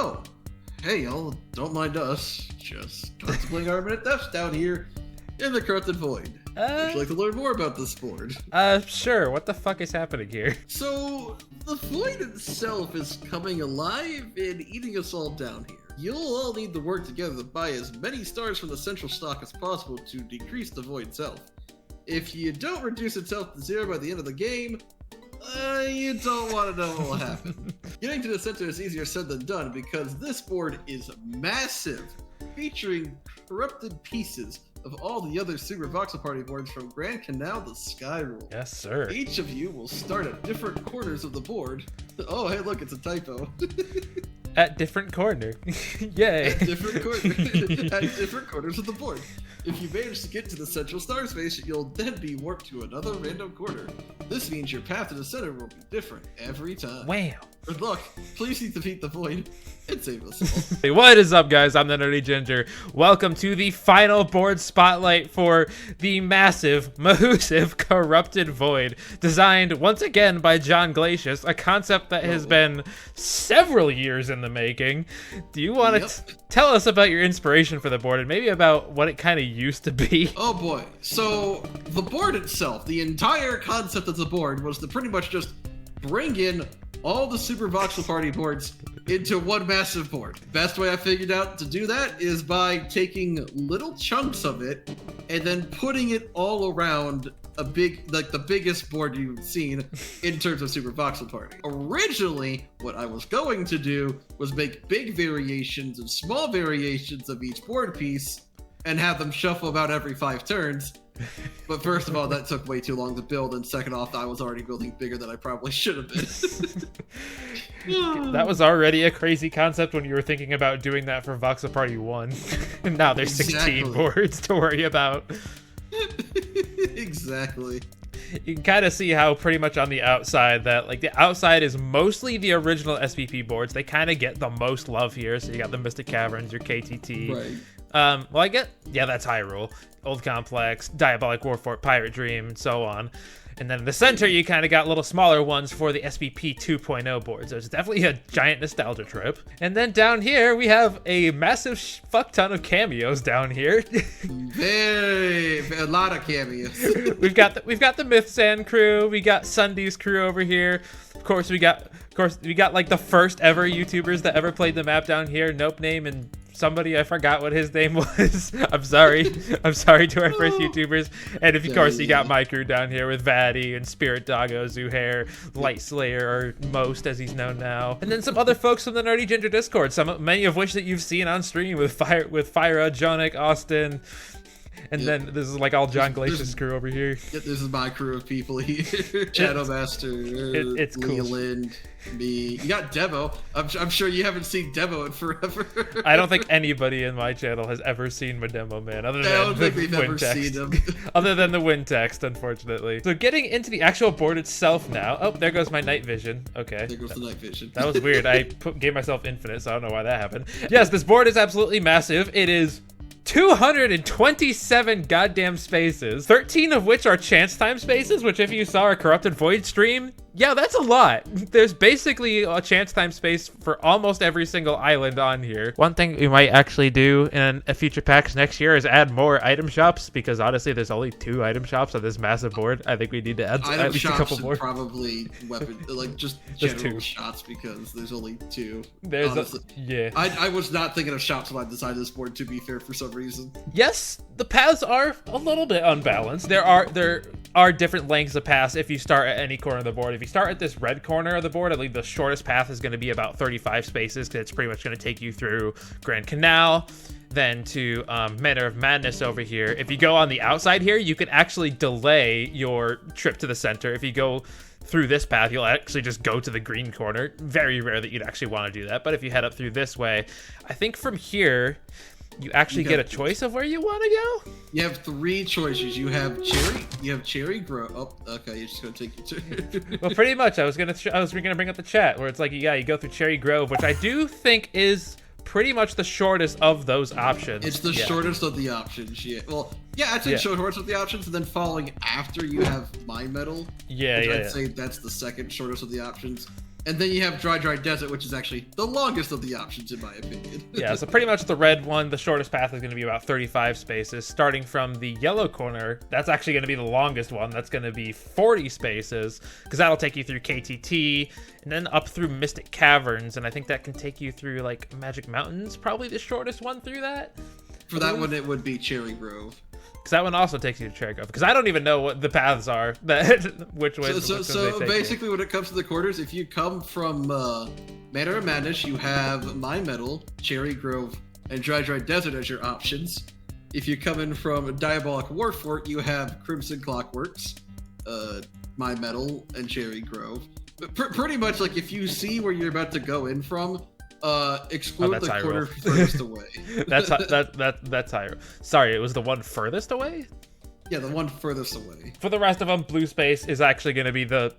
Oh, hey y'all, don't mind us. Just contemplating our minute deaths down here in the Corrupted Void. Would you like to learn more about this board? Sure. What the fuck is happening here? So, the Void itself is coming alive and eating us all down here. You'll all need to work together to buy as many stars from the central stock as possible to decrease the Void's health. If you don't reduce its health to 0 by the end of the game, you don't want to know what will happen. Getting to the center is easier said than done because this board is massive, featuring corrupted pieces of all the other Super Voxel Party boards from Grand Canal to Skyrule. Yes, sir. Each of you will start at different corners of the board. Oh, hey, look, it's a typo. At different corner. Yay. At different corners of the board. If you manage to get to the central star space, you'll then be warped to another random corner. This means your path to the center will be different every time. Wow. Good luck. Please defeat the Void and save us all. Hey, what is up, guys? I'm the Nerdy Ginger. Welcome to the final board spotlight for the massive, mahoosive, Corrupted Void, designed once again by John Glacius, a concept that has been several years in the making. Do you want to tell us about your inspiration for the board and maybe about what it kind of used to be? Oh boy. So the board itself, the entire concept of the board was to pretty much just bring in all the Super Voxel Party boards into one massive board. Best way I figured out to do that is by taking little chunks of it and then putting it all around a big, like the biggest board you've seen in terms of Super Voxel Party. Originally, what I was going to do was make big variations and small variations of each board piece and have them shuffle about every 5 turns. But first of all, that took way too long to build, and second off, I was already building bigger than I probably should have been. That was already a crazy concept when you were thinking about doing that for Voxel Party 1. And now there's 16 boards to worry about. Exactly. You can kind of see how pretty much on the outside that, like, the outside is mostly the original SPP boards. They kind of get the most love here. So you got the Mystic Caverns, your KTT. Right. Well, that's Hirule, Old Complex, Diabolic War Fort, Pirate Dream, and so on. And then in the center, you kind of got little smaller ones for the SPP 2.0 board. So it's definitely a giant nostalgia trip. And then down here, we have a massive fuck ton of cameos down here. A lot of cameos. we've got the Myth Sand crew. We got Sunday's crew over here. Of course, we got like the first ever YouTubers that ever played the map down here. Nope Name and somebody, I forgot what his name was. I'm sorry to our first YouTubers. And of course, you got my crew down here with Vaddy and Spirit Doggo, Zuhair, Light Slayer, or Most as he's known now. And then some other folks from the Nerdy Ginger Discord, many of which that you've seen on stream with Fyra, Jonic, Austin. And then this is like all John Glacius' crew over here. Yep, this is my crew of people here. Shadowmaster, it's cool. Leland, me. You got Devo. I'm sure you haven't seen Devo in forever. I don't think anybody in my channel has ever seen my demo, man. Other than the win text, unfortunately. So getting into the actual board itself now. Oh, there goes my night vision. Okay. There goes the night vision. That was weird. I gave myself infinite, so I don't know why that happened. Yes, this board is absolutely massive. It is 227 goddamn spaces, 13 of which are chance time spaces, which if you saw our Corrupted Void stream, yeah, that's a lot. There's basically a chance time space for almost every single island on here. One thing we might actually do in a future packs next year is add more item shops, because honestly, there's only 2 item shops on this massive board. I think we need to add at least a couple more. Probably weapon, like just general shops, because there's only 2. Yeah. I was not thinking of shops when I designed this board, to be fair, for some reason. Yes, the paths are a little bit unbalanced. There are different lengths of paths if you start at any corner of the board. If you start at this red corner of the board, I believe the shortest path is going to be about 35 spaces, because it's pretty much going to take you through Grand Canal, then to Manor of Madness over here. If you go on the outside here, you can actually delay your trip to the center. If you go through this path, you'll actually just go to the green corner. Very rare that you'd actually want to do that, but if you head up through this way, I think from here you actually get a choice of where you want to go. You have 3 choices. You have Cherry Grove. Oh, okay, you're just gonna take your turn. Well, pretty much. I was gonna bring up the chat where it's like, yeah, you go through Cherry Grove, which I do think is pretty much the shortest of those options. It's the shortest of the options. Yeah. Well, yeah, I'd say shortest of the options, and then following after you have Minemetal. I'd say that's the second shortest of the options. And then you have Dry Desert, which is actually the longest of the options, in my opinion. Yeah, so pretty much the red one, the shortest path is going to be about 35 spaces. Starting from the yellow corner, that's actually going to be the longest one. That's going to be 40 spaces, because that'll take you through KTT, and then up through Mystic Caverns, and I think that can take you through, like, Magic Mountains, probably the shortest one through that. For that one, it would be Cherry Grove. Because that one also takes you to Cherry Grove. Because I don't even know what the paths are. That which way. So basically, when it comes to the quarters, if you come from Manor of Madness, you have Minemetal, Cherry Grove, and Dry Desert as your options. If you come in from Diabolic War Fort, you have Crimson Clockworks, Minemetal, and Cherry Grove. But pretty much, like, if you see where you're about to go in from, exclude the quarter furthest away. That's Hyrule. Sorry, it was the one furthest away? Yeah, the one furthest away. For the rest of them, blue space is actually going to be the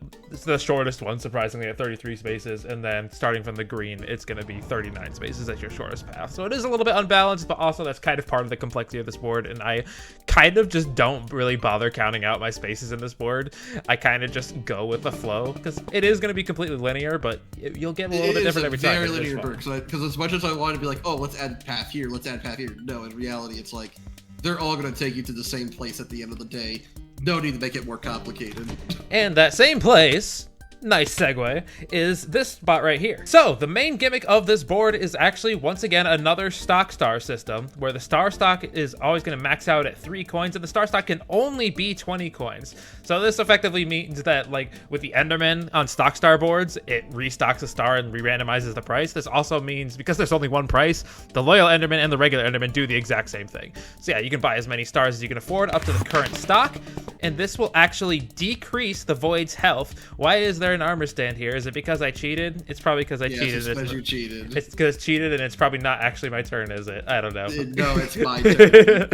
shortest one, surprisingly, at 33 spaces. And then starting from the green, it's going to be 39 spaces as your shortest path. So it is a little bit unbalanced, but also that's kind of part of the complexity of this board. And I kind of just don't really bother counting out my spaces in this board. I kind of just go with the flow, because it is going to be completely linear, but you'll get a little bit different every time. It's very linear, because as much as I want to be like, oh, let's add path here, let's add path here. No, in reality, it's like, they're all going to take you to the same place at the end of the day. No need to make it more complicated. And that same place, nice segue, is this spot right here. So the main gimmick of this board is actually, once again, another stock star system, where the star stock is always going to max out at 3 coins, and the star stock can only be 20 coins. So this effectively means that, like, with the Enderman on stock star boards, it restocks a star and re-randomizes the price. This also means, because there's only one price, the loyal Enderman and the regular Enderman do the exact same thing. So yeah, you can buy as many stars as you can afford up to the current stock, and this will actually decrease the Void's health. Why is there an armor stand here? Is it because I cheated? It's probably because I cheated. It's because you cheated. It's because it's cheated, and it's probably not actually my turn, is it? I don't know. No, it's my turn.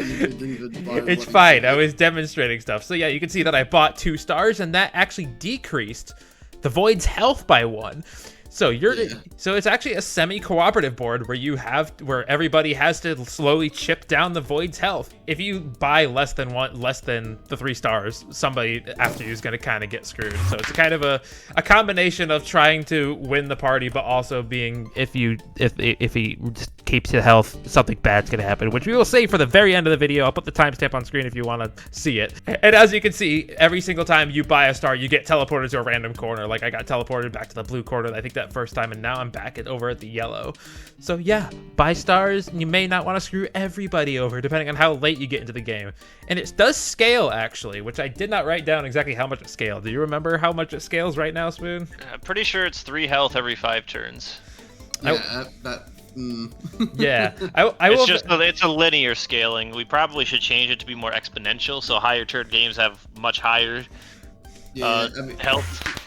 It's fine. I was demonstrating stuff. So yeah, you can see that I bought 2 stars, and that actually decreased the Void's health by 1. So so it's actually a semi-cooperative board where everybody has to slowly chip down the Void's health. If you buy less than the 3 stars, somebody after you is going to kind of get screwed. So it's kind of a combination of trying to win the party, but also being, if he just keeps his health, something bad's going to happen, which we will save for the very end of the video. I'll put the timestamp on screen if you want to see it. And as you can see, every single time you buy a star, you get teleported to a random corner. Like, I got teleported back to the blue corner, I think that first time, and now I'm back over at the yellow. So yeah, buy stars. You may not want to screw everybody over, depending on how late you get into the game. And it does scale, actually, which I did not write down exactly how much it scaled. Do you remember how much it scales right now, Spoon? I'm pretty sure it's 3 health every 5 turns. Yeah, Yeah, it's a linear scaling. We probably should change it to be more exponential, so higher turn games have much higher health.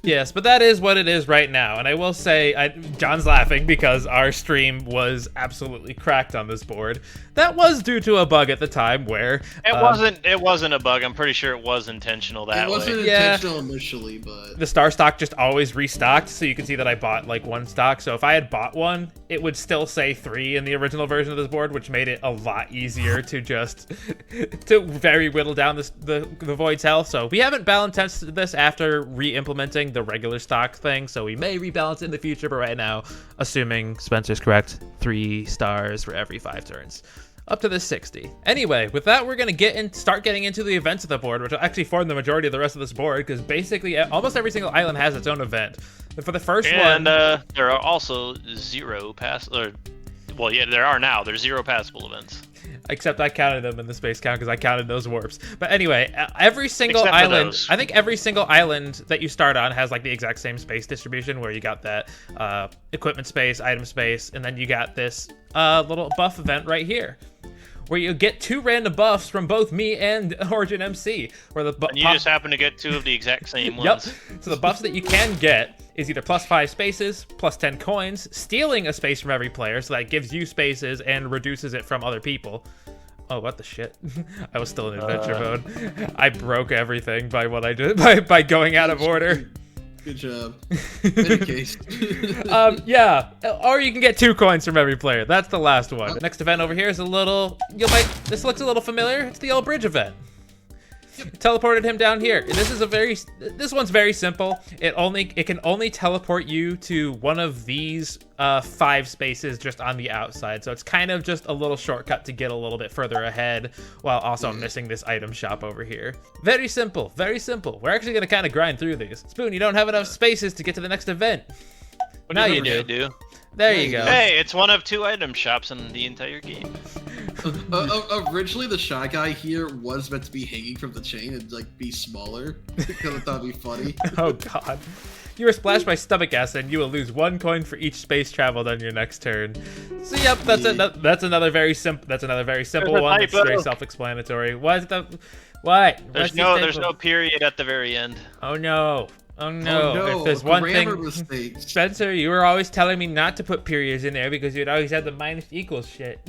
Yes, but that is what it is right now. And I will say, John's laughing because our stream was absolutely cracked on this board. That was due to a bug at the time where it wasn't a bug. I'm pretty sure it was intentional that way. It wasn't intentional initially, but the star stock just always restocked. So you can see that I bought like 1 stock. So if I had bought 1, it would still say 3 in the original version of this board, which made it a lot easier to just to very whittle down the Void's health. So we haven't balance tested this after re-implementing the regular stock thing, so we may rebalance it in the future, but right now, assuming Spencer's correct, 3 stars for every 5 turns. Up to the 60. Anyway, with that, we're going to start getting into the events of the board, which will actually form the majority of the rest of this board, because basically almost every single island has its own event. But for the first one... And there are also 0 well, yeah, there are now. There's 0 passable events. Except I counted them in the space count because I counted those warps. But anyway, every single island, I think every single island that you start on has like the exact same space distribution, where you got that equipment space, item space, and then you got this little buff event right here, where you get 2 random buffs from both me and Origin MC. Where the and you just happen to get 2 of the exact same ones. Yep. So the buffs that you can get is either +5 spaces, +10 coins, stealing a space from every player, so that gives you spaces and reduces it from other people. Oh, what the shit? I was still in adventure mode. I broke everything by what I did by going out of order. Good job. In any case. Yeah, or you can get 2 coins from every player. That's the last one. The next event over here is this looks a little familiar. It's the old bridge event. Teleported him down here. This one's very simple. It can only teleport you to one of these 5 spaces just on the outside. So it's kind of just a little shortcut to get a little bit further ahead while also missing this item shop over here. Very simple, very simple. We're actually gonna kind of grind through these. Spoon, you don't have enough spaces to get to the next event. Now you do. There you go. Hey, it's one of 2 item shops in the entire game. Originally, the Shy Guy here was meant to be hanging from the chain and like be smaller because I thought it'd be funny. Oh god. You were splashed by stomach acid, and you will lose 1 coin for each space traveled on your next turn. So yep, that's another very simple one. That's very self-explanatory. What? There's no period at the very end. Oh no. Oh no, if there's one thing, mistake. Spencer, you were always telling me not to put periods in there because you'd always have the minus equals shit.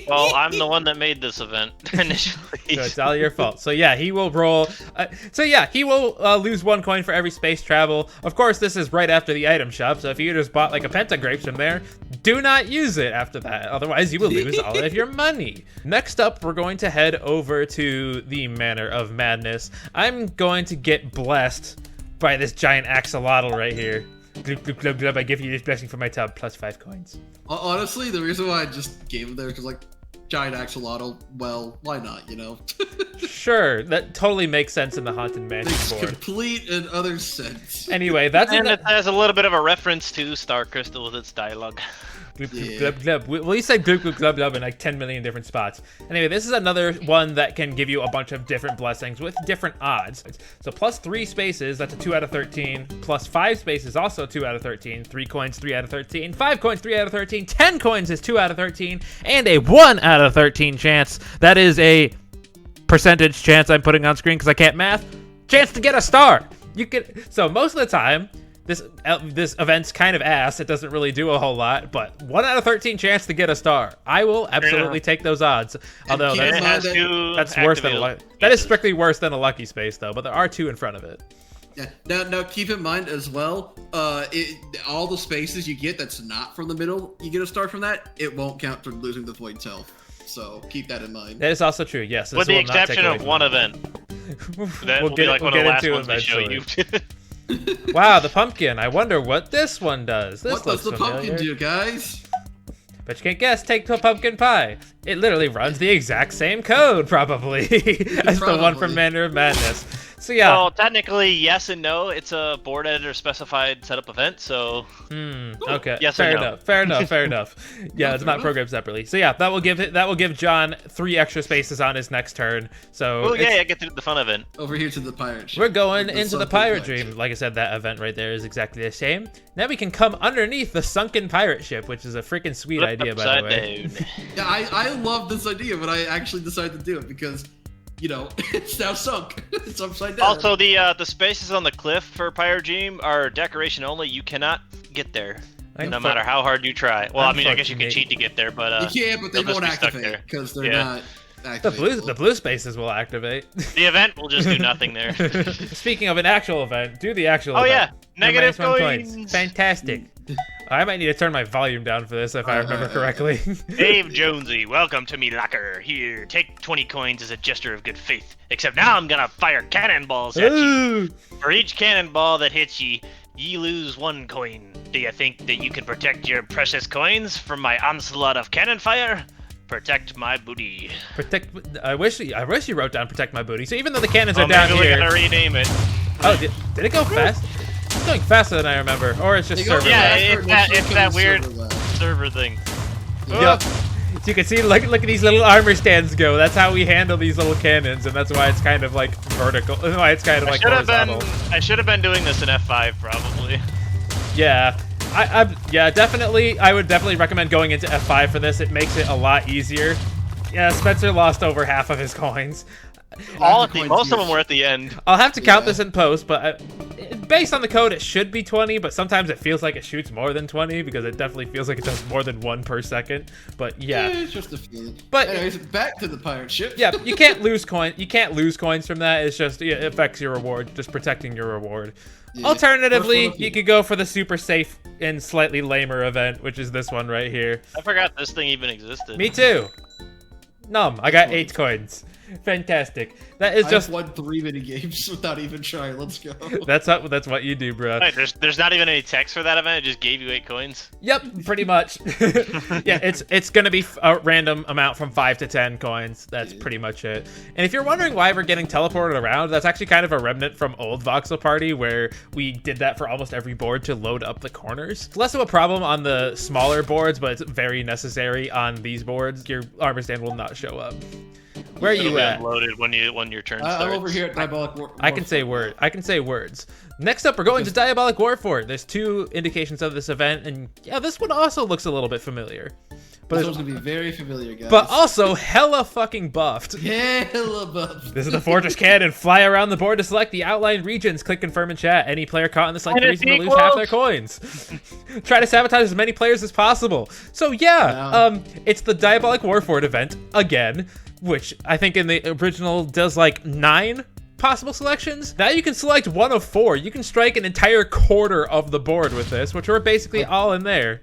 Well, I'm the one that made this event initially. So it's all your fault. So yeah, he will roll. He will lose 1 coin for every space travel. Of course, this is right after the item shop, so if you just bought like a pentagrapes from there, do not use it after that. Otherwise, you will lose all of your money. Next up, we're going to head over to the Manor of Madness. I'm going to get blessed by this giant axolotl right here. Gloop, gloop, gloop, gloop. I give you this blessing for my tub, plus 5 coins. Honestly, the reason why I just gave him there is because, like, giant axolotl, well, why not, you know? Sure, that totally makes sense in the Haunted Mansion Makes board. complete and utter sense. Anyway, that's and it has a little bit of a reference to Star Crystal with its dialogue. Gloop, gloop, glub, glub. Well, you said gloop, gloop, glub, glub in like 10 million different spots. Anyway, this is another one that can give you a bunch of different blessings with different odds. So plus 3 spaces, that's a 2 out of 13. Plus 5 spaces, also 2 out of 13. 3 coins, 3 out of 13. 5 coins, 3 out of 13. 10 coins is 2 out of 13. And a 1 out of 13 chance. That is a percentage chance I'm putting on screen because I can't math. Chance to get a star. So most of the time, this event's kind of ass. It doesn't really do a whole lot, but 1 out of 13 chance to get a star. I will absolutely take those odds. Although that's worse than that is strictly worse than a lucky space, though. But there are 2 in front of it. Yeah. Now keep in mind as well. All the spaces you get that's not from the middle, you get a star from that. It won't count for losing the void's health. So keep that in mind. That is also true. Yes, with the exception of one event. That will be like one of the last ones I show you. Wow, the pumpkin. I wonder what this one does. What does the pumpkin do, guys? But you can't guess. Take the pumpkin pie. It literally runs the exact same code, probably, as the one from Manor of Madness. So yeah. Well, technically, yes and no. It's a board editor specified setup event, so. Okay. Yes fair and no. enough. Fair enough. Fair enough. Yeah, it's not programmed separately. So yeah, that will give John 3 extra spaces on his next turn. So. Oh yeah, I get to do the fun event. Over here to the pirate ship. We're going into the pirate dream. Like I said, that event right there is exactly the same. Now we can come underneath the sunken pirate ship, which is a freaking sweet idea, by the way. Yeah, I love this idea, but I actually decided to do it because, you know, it's now sunk. It's upside down. Also, the spaces on the cliff for Pirate Dream are decoration only. You cannot get there, no matter how hard you try. Well, I mean, I guess you can cheat to get there, but you can't. But they won't activate because they're not. The blue spaces will activate. The event will just do nothing there. Speaking of an actual event, do the actual event. Oh yeah, negative coins. Fantastic. I might need to turn my volume down for this if I remember correctly. Dave Jonsey, welcome to me locker. Here, take 20 coins as a gesture of good faith. Except now I'm gonna fire cannonballs at you. For each cannonball that hits you, you lose 1 coin. Do you think that you can protect your precious coins from my onslaught of cannon fire? Protect my booty. I wish you wrote down protect my booty. So even though the cannons are down maybe here, we're gonna rename it. Oh, did it go fast? It's going faster than I remember, or it's just server. Yeah, it's that weird server thing. Yep. So you can see, look at these little armor stands go. That's how we handle these little cannons, and that's why it's kind of like vertical. Why it's kind of like horizontal. I should have been doing this in F5 probably. Yeah. Definitely. I would definitely recommend going into F5 for this. It makes it a lot easier. Yeah, Spencer lost over half of his coins. Most of them were at the end. I'll have to count this in post, but based on the code, it should be 20, but sometimes it feels like it shoots more than 20 because it definitely feels like it does more than 1 per second. But yeah, it's just a feeling. But anyways, back to the pirate ship. Yeah, you can't lose coin. You can't lose coins from that. It's just it affects your reward, just protecting your reward. Yeah. Alternatively, you could go for the super safe and slightly lamer event, which is this one right here. I forgot this thing even existed. Me too. I got 8 coins. Fantastic. That is just I've won 3 minigames without even trying. Let's go. that's what you do, bro. Wait, there's not even any text for that event. It just gave you 8 coins. Yep, pretty much. Yeah, it's gonna be a random amount from 5 to 10 coins. That's pretty much it. And if you're wondering why we're getting teleported around, that's actually kind of a remnant from old Voxel Party, where we did that for almost every board to load up the corners. It's less of a problem on the smaller boards, but it's very necessary on these boards. Your armor stand will not show up. Where are you at? Loaded when your turn starts. I'm over here at Diabolic War. I can say words. Next up, we're going to Diabolic War Fort. There's 2 indications of this event, and yeah, this one also looks a little bit familiar. But This one's gonna be very familiar, guys. but also hella fucking buffed. hella buffed. This is the Fortress Cannon. Fly around the board to select the outlined regions. Click confirm in chat. Any player caught in this like reason to lose half their coins. Try to sabotage as many players as possible. So yeah, it's the Diabolic War Fort event again, which I think in the original does like 9 possible selections. Now you can select 1 of 4. You can strike an entire quarter of the board with this, which we're basically all in there.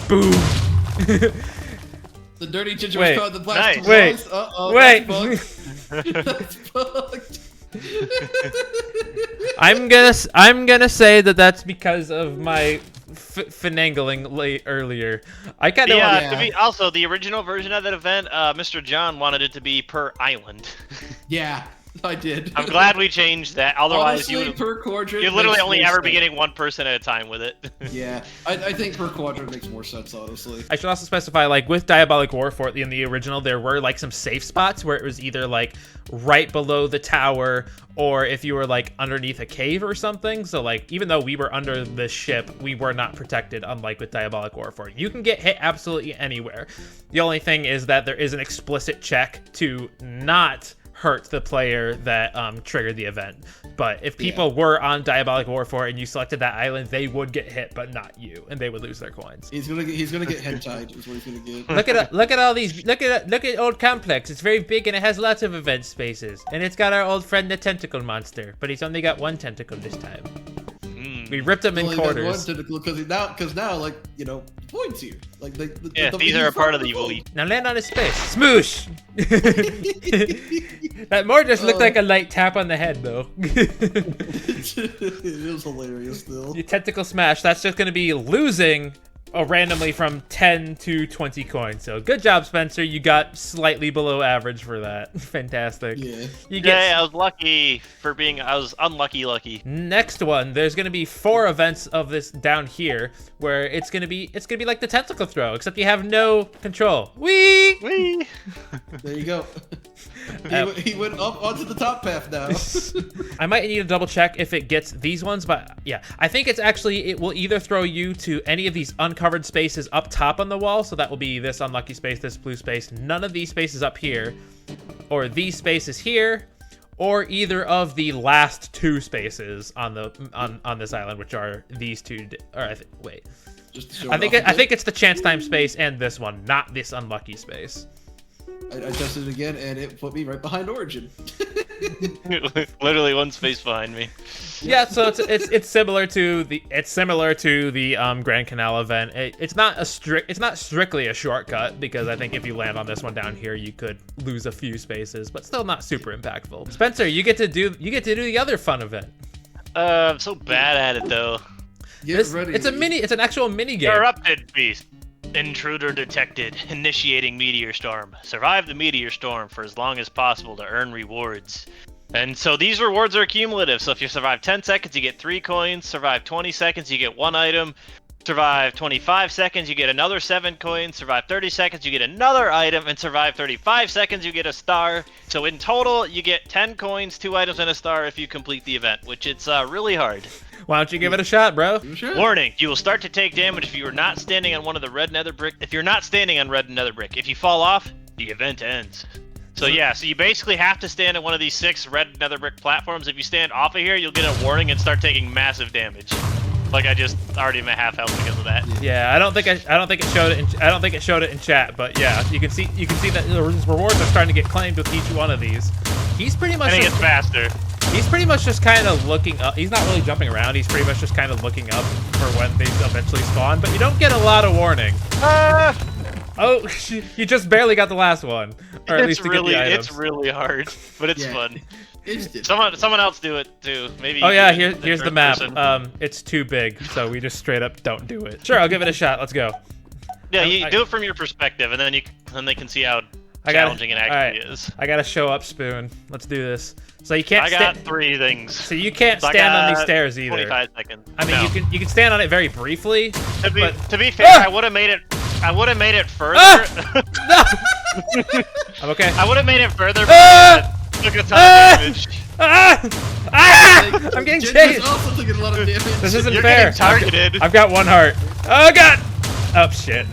Boom. The Nerdy Ginger was called the blast. Wait. Wait. That's fucked. I'm gonna say that's because of my finagling earlier. I kind of to be also the original version of that event. Mr. John wanted it to be per island. Yeah, I did. I'm glad we changed that. Otherwise, Honestly, per quadrant, you literally makes only more ever sense. be getting 1 person at a time with it. Yeah, I think per quadrant makes more sense, honestly. I should also specify, like, with Diabolic War Fort in the original, there were, like, some safe spots where it was either, like, right below the tower, or if you were, like, underneath a cave or something. So, like, even though we were under the ship, we were not protected, unlike with Diabolic War Fort. You can get hit absolutely anywhere. The only thing is that there is an explicit check to not hurt the player that triggered the event. But if people were on Diabolic War Fort and you selected that island, they would get hit, but not you, and they would lose their coins. He's gonna get hentai. Is what he's gonna get. Look at all these. Look at Old Complex. It's very big and it has lots of event spaces. And it's got our old friend the tentacle monster, but he's only got 1 tentacle this time. We ripped him in Only got quarters. 1 tentacle because now, like, you know, points here. Like, These are a part of the evil. Now land on his space. Smoosh! That more just looked like a light tap on the head, though. It was hilarious, still. The tentacle smash. That's just going to be losing randomly from 10 to 20 coins. So good job, Spencer. You got slightly below average for that. Fantastic. Yeah. I was lucky I was lucky. Next one, there's gonna be 4 events of this down here where it's gonna be like the tentacle throw, except you have no control. Whee! There you go. He went up onto the top path now. I might need to double check if it gets these ones, but yeah, I think it will either throw you to any of these uncovered spaces up top on the wall, so that will be this unlucky space, this blue space, none of these spaces up here, or these spaces here, or either of the last 2 spaces on this island, which are these 2. Or I think it's the chance time space and this one, not this unlucky space. I tested it again, and it put me right behind Origin. Literally 1 space behind me. Yeah, so it's similar to the Grand Canal event. It's not strictly a shortcut, because I think if you land on this one down here, you could lose a few spaces, but still not super impactful. Spencer, you get to do the other fun event. I'm so bad at it though. It's an actual mini game. Corrupted beast. Intruder detected. Initiating meteor storm. Survive the meteor storm for as long as possible to earn rewards. And so these rewards are cumulative. So if you survive 10 seconds, you get 3 coins. Survive 20 seconds, you get 1 item. Survive 25 seconds, you get another 7 coins. Survive 30 seconds, you get another item. And survive 35 seconds, you get a star. So in total, you get 10 coins, 2 items, and a star if you complete the event, which it's really hard. Why don't you give it a shot, bro? Sure. Warning, you will start to take damage if you are not standing on one of the red nether brick. If you're not standing on red nether brick, if you fall off, the event ends. So yeah, so you basically have to stand on one of these 6 red nether brick platforms. If you stand off of here, you'll get a warning and start taking massive damage. Like I just already am at half health because of that. Yeah, I don't think it showed it in chat, but yeah, you can see that the rewards are starting to get claimed with each one of these. He's pretty much. I think it's faster. He's pretty much just kind of looking up. He's not really jumping around. He's pretty much just kind of looking up for when they eventually spawn, but you don't get a lot of warning. Oh, you just barely got the last one, or at least to get the items. It's really hard, but it's fun. It's Someone else do it too. Maybe. Oh yeah, here's the map. It's too big, so we just straight up don't do it. Sure, I'll give it a shot. Let's go. Yeah, you do it from your perspective, and then they can see how challenging it actually is. I gotta show up, Spoon. Let's do this. So you can't. I got 3 things. So you can't stand on these stairs either. 25 seconds. I mean, you can stand on it very briefly. To be fair, I would have made it. I would have made it further. No. I'm okay. I would have made it further. But took a ton of damage. I'm getting chased. Also taking a lot of damage. This isn't You're fair. getting targeted. I've got 1 heart. Oh god. Oh shit.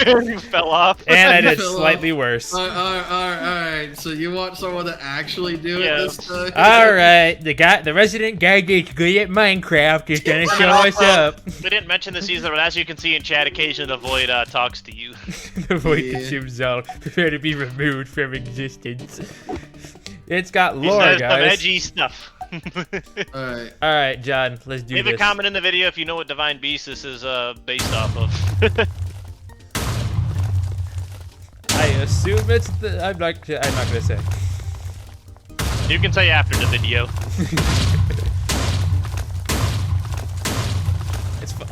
You fell off. And I did slightly worse. Alright, so you want someone to actually do it this time? Alright, the resident guy gets good at Minecraft is gonna show us up. We didn't mention this either, but as you can see in chat, occasionally the Void talks to you. The Void consumes all. Prepare to be removed from existence. It's got lore, He says guys. some edgy stuff. Alright, John, let's do this. Leave a comment in the video if you know what Divine Beast this is based off of. I assume it's the. I'm not gonna say. You can say after the video.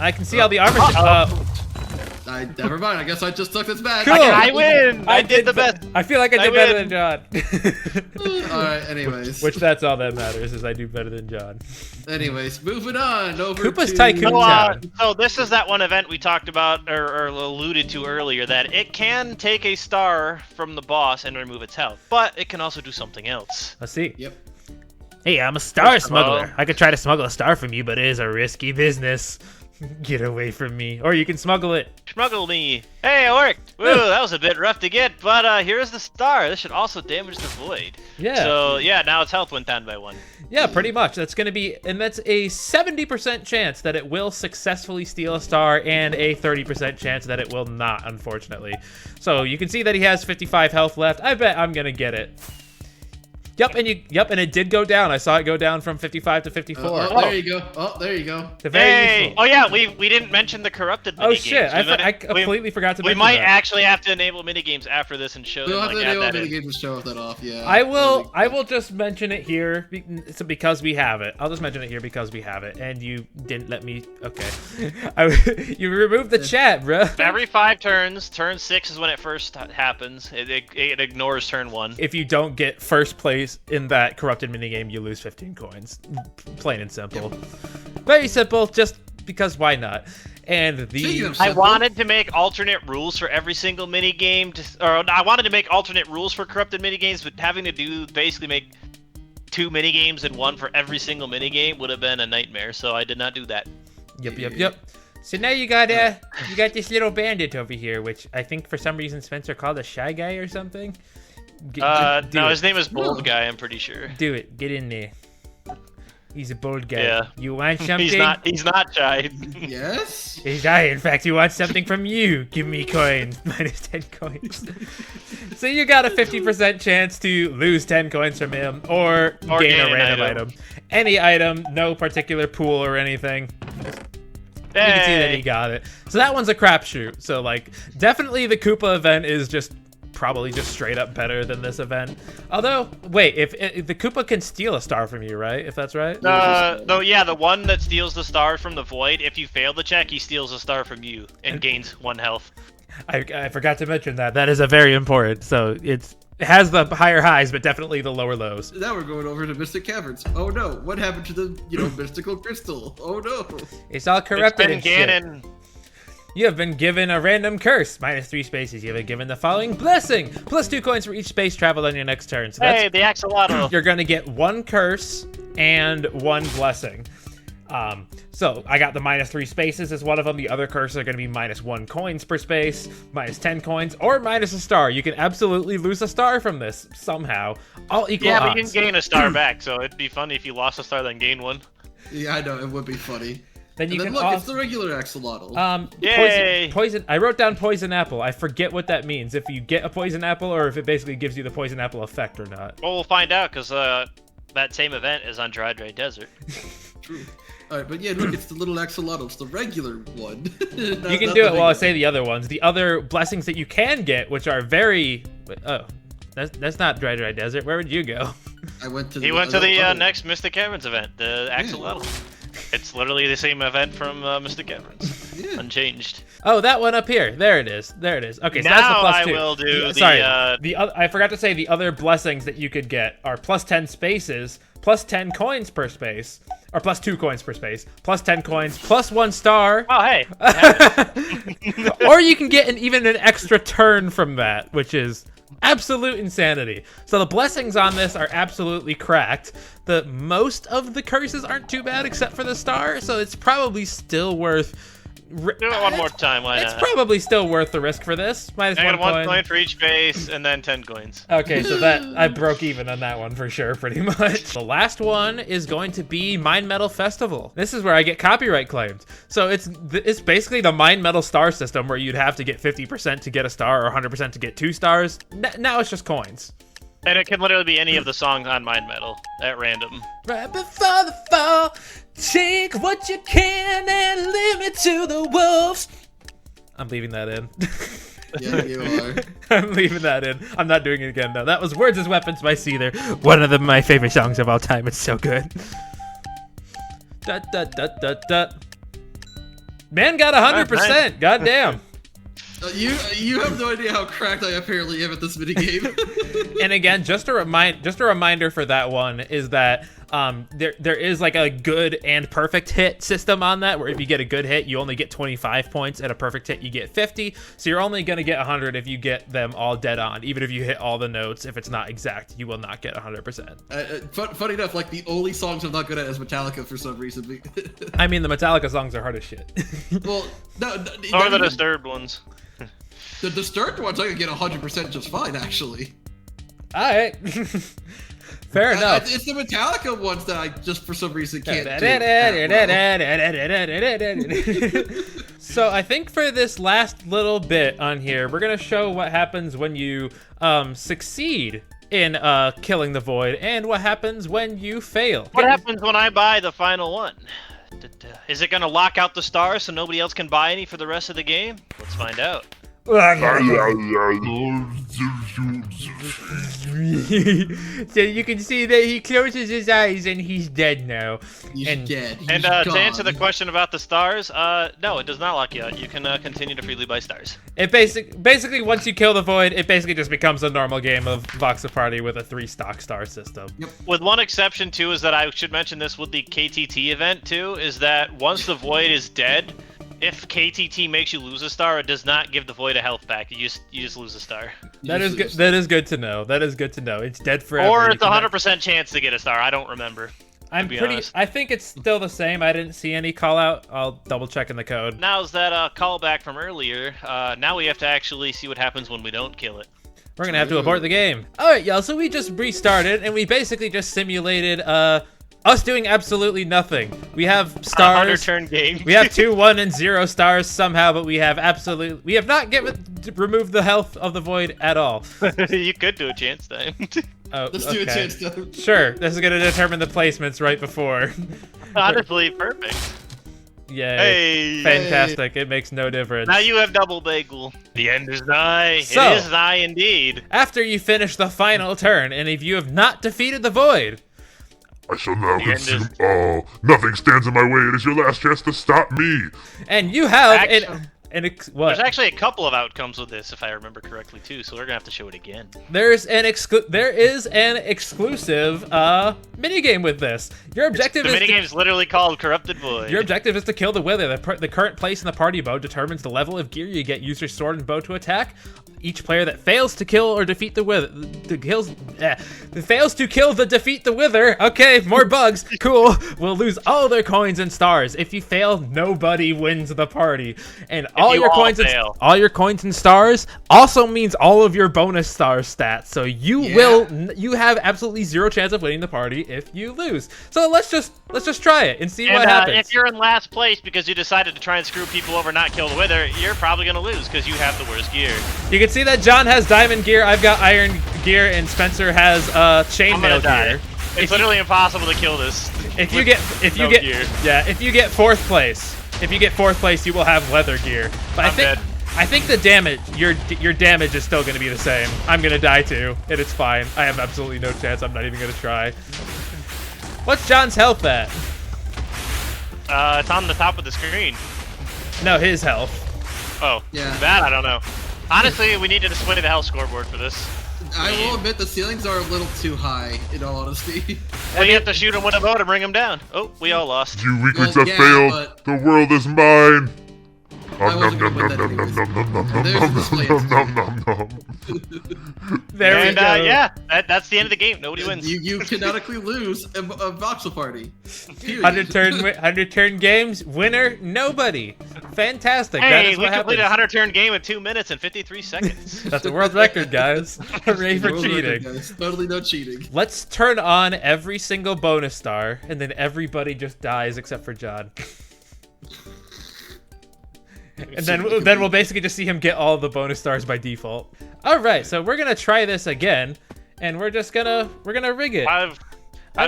I can see all the armor. Never mind. I guess I just sucked as bad. Cool. I win. I did the best. I feel like I did better than John. Alright, anyways. Which that's all that matters is I do better than John. Anyways, moving on over Koopa's to Tycoon Town. So this is that one event we talked about or alluded to earlier, that it can take a star from the boss and remove its health, but it can also do something else. Let's see. Yep. Hey, I'm a star smuggler. I could try to smuggle a star from you, but it is a risky business. Get away from me. Or you can smuggle it. Smuggle me. Hey, it worked. Woo, that was a bit rough to get, but here's the star. This should also damage the Void. Yeah. So, yeah, now its health went down by 1. Yeah, pretty much. That's going to be, and that's a 70% chance that it will successfully steal a star and a 30% chance that it will not, unfortunately. So you can see that he has 55 health left. I bet I'm going to get it. Yep, and it did go down. I saw it go down from 55 to 54. There you go. Oh, there you go. Very useful. Oh yeah, we didn't mention the corrupted minigames. Oh shit, I completely forgot to mention that. We might actually have to enable minigames after this and show them. We'll have to enable minigames and show that off. Yeah. I will just mention it here because we have it. I'll just mention it here because we have it, and you didn't let me. Okay, you removed the chat, bro. Every 5 turns, turn 6 is when it first happens. It ignores turn 1. If you don't get first place in that corrupted minigame, you lose 15 coins. Plain and simple. Very simple, just because why not? And I wanted to make alternate rules for every single minigame, or I wanted to make alternate rules for corrupted minigames, but having to basically make 2 minigames in one for every single minigame would have been a nightmare, so I did not do that. Yep. So now you got this little bandit over here, which I think for some reason Spencer called a shy guy or something. No, his name is Boldguy, I'm pretty sure. Do it. Get in there. He's a bold guy. Yeah. You want something? He's not shy. Yes? He's shy. In fact, he wants something from you. Give me coins. Minus 10 coins. So you got a 50% chance to lose 10 coins from him or gain a random item. Any item, no particular pool or anything. You can see that he got it. So that one's a crapshoot. So, like, definitely the Koopa event is just probably just straight up better than this event. Although, wait, if the Koopa can steal a star from you, right? If that's right? No, yeah, the one that steals the star from the Void, if you fail the check, he steals a star from you and gains 1 health. I forgot to mention that. That is a very important. So it has the higher highs, but definitely the lower lows. Now we're going over to Mystic Caverns. Oh no, what happened to the mystical crystal? Oh no. It's all corrupted and shit. You have been given a random curse. Minus 3 spaces. You have been given the following blessing. Plus 2 coins for each space traveled on your next turn. So that's, hey, the axolotl. You're going to get 1 curse and 1 blessing. So I got the minus 3 spaces as one of them. The other curses are going to be minus 1 coins per space, minus 10 coins, or minus a star. You can absolutely lose a star from this somehow. All equal odds. Yeah, but you can gain a star back, so it'd be funny if you lost a star then gain 1. Yeah, I know, it would be funny. Then you can look, it's the regular axolotl. Yay! Poison. I wrote down poison apple. I forget what that means. If you get a poison apple, or if it basically gives you the poison apple effect or not. Well, we'll find out because that same event is on Dry Desert. True. Alright, but yeah, look, it's the little axolotl. It's the regular one. You can do it while I say the other ones. The other blessings that you can get, which are very... Oh, that's not Dry Desert. Where would you go? I went to He went to the next Mystic Caverns event, the Axolotl. It's literally the same event from Mystic Caverns. Yeah. Unchanged. Oh, that one up here. There it is. Okay, so that's the Now plus I 2. will do Sorry, the... I forgot to say the other blessings that you could get are plus 10 spaces, plus 10 coins per space, or plus 2 coins per space, plus 10 coins, plus 1 star. Oh, hey. Or you can get even an extra turn from that, which is absolute insanity. So the blessings on this are absolutely cracked. The most of the curses aren't too bad except for the star, so it's probably still worth... Do it one more time, why not? It's probably still worth the risk for this. Minus I got 1 1 coin. coin for each base, and then 10 coins. Okay, so that I broke even on that one for sure, pretty much. The last one is going to be Minemetal Festival. This is where I get copyright claimed. So it's basically the Minemetal star system where you'd have to get 50% to get a star or 100% to get 2 stars. Now it's just coins. And it can literally be any of the songs on Minemetal at random. Right before the fall, take what you can and leave it to the wolves. I'm leaving that in. Yeah, you are. I'm leaving that in. I'm not doing it again, though. That was Words as Weapons by Seether. One of my favorite songs of all time. It's so good. Man got 100%. Goddamn. You have no idea how cracked I apparently am at this minigame. And again, just a reminder for that one is that there is like a good and perfect hit system on that, where if you get a good hit, you only get 25 points, and a perfect hit, you get 50. So you're only gonna get 100 if you get them all dead on. Even if you hit all the notes, if it's not exact, you will not get 100%. Funny enough, like the only songs I'm not good at is Metallica for some reason. I mean, the Metallica songs are hard as shit. Well, no, Or the Disturbed ones. The Disturbed ones I can get 100% just fine, actually. All right. Fair enough. It's the Metallica ones that I just for some reason can't do. So I think for this last little bit on here, we're gonna show what happens when you succeed in killing the void, and what happens when you fail. What happens when I buy the final one? Is it gonna lock out the stars so nobody else can buy any for the rest of the game? Let's find out. So you can see that he closes his eyes and he's dead now. He's dead. And to answer the question about the stars, no, it does not lock you out. You can continue to freely buy stars. It basically once you kill the void, it basically just becomes a normal game of Voxel Party with a 3 stock star system. Yep. With one exception too, is that I should mention this with the KTT event too, is that once the void is dead, if KTT makes you lose a star, it does not give the void a health pack. You just lose a star. That is good. That is good to know. That is good to know. It's dead forever. Or it's 100% chance to get a star. I don't remember. Honest. I think it's still the same. I didn't see any call out. I'll double check in the code. Now's that callback from earlier. Now we have to actually see what happens when we don't kill it. We're gonna have to abort the game. All right, y'all. So we just restarted, and we basically just simulated us doing absolutely nothing. We have stars. 100-turn game. We have 2, 1, and 0 stars somehow, but we have not removed the health of the void at all. You could do a chance time. Oh, Let's do a chance time. Sure, this is gonna determine the placements right before. Honestly, perfect. Yay! Hey, fantastic! It makes no difference. Now you have double bagel. The end is nigh. So, it is nigh indeed. After you finish the final turn, and if you have not defeated the void, I shall now consume all. Nothing stands in my way. It is your last chance to stop me. And you have what? There's actually a couple of outcomes with this, if I remember correctly, too. So we're gonna have to show it again. There is an exclusive minigame with this. Your objective the minigame is literally called Corrupted Void. Your objective is to kill the wither. The current place in the party bow determines the level of gear you get. Use your sword and bow to attack. Each player that fails to kill or defeat the wither, defeat the wither. Okay, more bugs. Cool. Will lose all their coins and stars. If you fail, nobody wins the party. And all your coins and stars also means all of your bonus star stats. So you have absolutely 0 chance of winning the party if you lose. So let's just try it and see what happens. If you're in last place because you decided to try and screw people over, not kill the wither, you're probably gonna lose because you have the worst gear. You can see that John has diamond gear, I've got iron gear, and Spencer has chainmail gear. It's literally impossible to kill this. If you get gear. if you get fourth place, you will have leather gear. But I think the damage, your damage is still gonna be the same. I'm gonna die too, and it's fine. I have absolutely no chance. I'm not even gonna try. What's John's health at? It's on the top of the screen. No, his health. Oh, Yeah. that I don't know. Honestly, we need to display the health scoreboard for this. I will admit the ceilings are a little too high, in all honesty. Well, you have to shoot him with a bow to bring him down. Oh, we all lost. You weaklings Well, have yeah, failed. but- The world is mine. I wasn't gonna win that anyways. There's a display. There we And go. yeah, that's the end of the game. Nobody wins. You canonically lose a voxel party. Period. 100 turn games, winner nobody. Fantastic. That Hey, is we what completed a happens. 100-turn game in 2 minutes and 53 seconds. That's a world record, guys. Hooray for World record, cheating. guys. Totally no cheating. Let's turn on every single bonus star, and then everybody just dies except for John. And then we'll basically just see him get all the bonus stars by default. All right, so we're gonna try this again, and we're gonna rig it. I've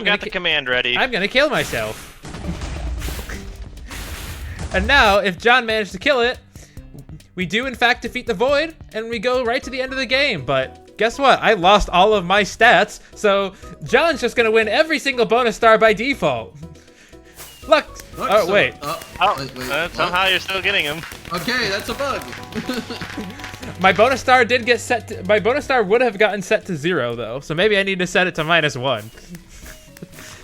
got the command ready. I'm gonna kill myself. And now, if John managed to kill it, we do in fact defeat the void, and we go right to the end of the game. But guess what? I lost all of my stats, so John's just gonna win every single bonus star by default. Look. Oh so- wait. wait, Somehow you're still getting him. Okay, that's a bug. My bonus star did get set to, my bonus star would have gotten set to 0 though, so maybe I need to set it to -1.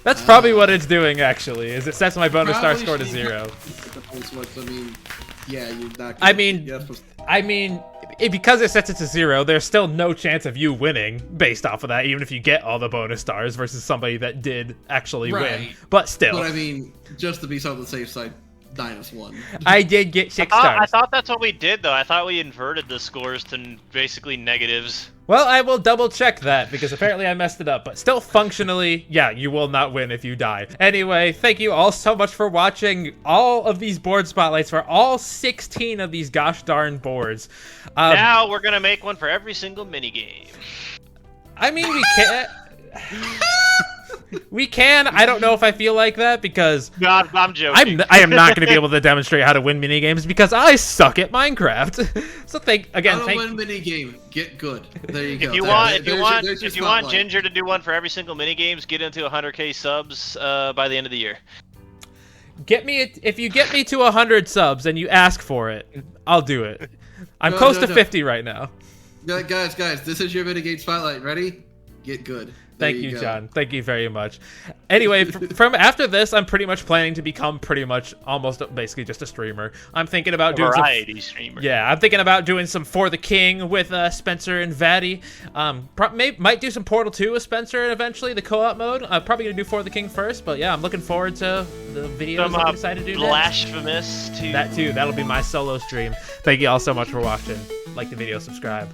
That's probably what it's doing actually, is it sets my bonus star score to 0. I mean, yeah, you're not. I mean, you're not supposed to- because it sets it to 0, there's still no chance of you winning based off of that, even if you get all the bonus stars versus somebody that did actually win. Right. But still, But I mean, just to be on the safe side, -1. I did get 6 I stars. thought that's what we did, though. I thought we inverted the scores to basically negatives. Well, I will double check that because apparently I messed it up, but still functionally, yeah, you will not win if you die. Anyway, thank you all so much for watching all of these board spotlights for all 16 of these gosh darn boards. Now we're gonna make one for every single minigame. I mean, we can't. We can. I don't know if I feel like that because God, I'm joking. I am not going to be able to demonstrate how to win minigames because I suck at Minecraft. So thank How to win mini game? Get good. There you go. If you want Ginger to do one for every single minigames, get into 100K subs by the end of the year. If you get me to 100 subs and you ask for it, I'll do it. I'm No, close no, to no. 50 right now. Guys, this is your minigame spotlight. Ready? Get good. There Thank you, go. John. Thank you very much. Anyway, from after this, I'm pretty much planning to become pretty much almost basically just a streamer. I'm thinking about doing Variety streamer. Yeah, I'm thinking about doing some For the King with Spencer and Vatty. Might do some Portal 2 with Spencer and eventually the co-op mode. I'm probably gonna do For the King first, but yeah, I'm looking forward to the videos that I decided to do next. Blasphemous too. That too. That'll be my solo stream. Thank you all so much for watching. Like the video, subscribe.